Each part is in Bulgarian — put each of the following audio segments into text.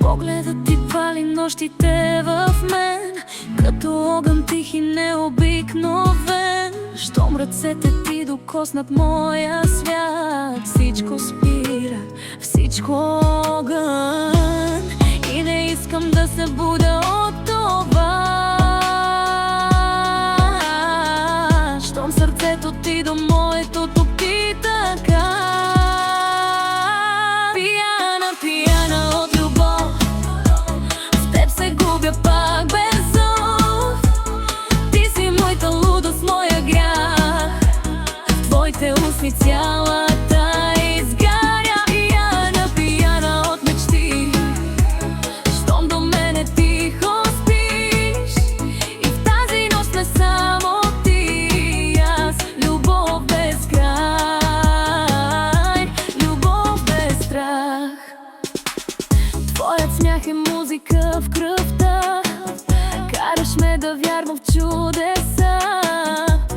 Погледът ти пали нощите в мен, като огън тих и необикновен. Щом ръцете ти докоснат моя свят, всичко спира, всичко огън. И не искам да се будя от това. Щом сърцето ти до моето топи така. Пияна, пияна от любов, в теб се губя пак без зов. Ти си моята лудост, моя грях, в твоите устни цялата изгаря. Пияна, пияна от мечти, щом до мене тихо спиш. И в тази нощ не само ти и аз. Любов без край, любов без страх. Твоят смях е музика в кръвта, караш ме да вярвам в чудеса.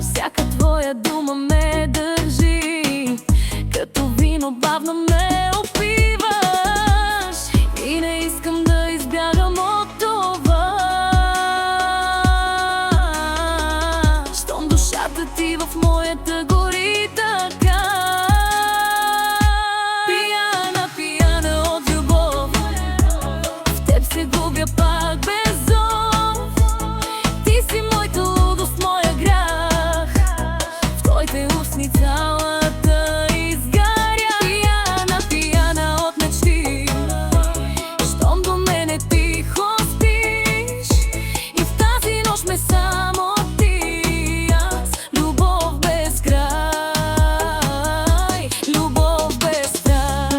Всяка твоя дума ме държи, като вино бавно ме опиваш. И не искам да избягам от това. Щом душата ти в моята гори така. Пияна, пияна от любов, в теб се губя пак без зов. Ти си моята лудост, моя грях, в твоите устни цялата изгаря. Пияна, пияна от мечти, щом до мене тихо спиш. И в тази нощ ме само ти и аз. Любов без край, любов без страх.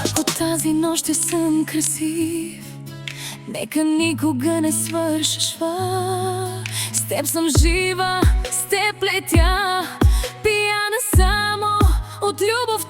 Ако тази нощ е сън красив, нека никога не свършва. С теб съм жива, с теб летя, пияна само от любов.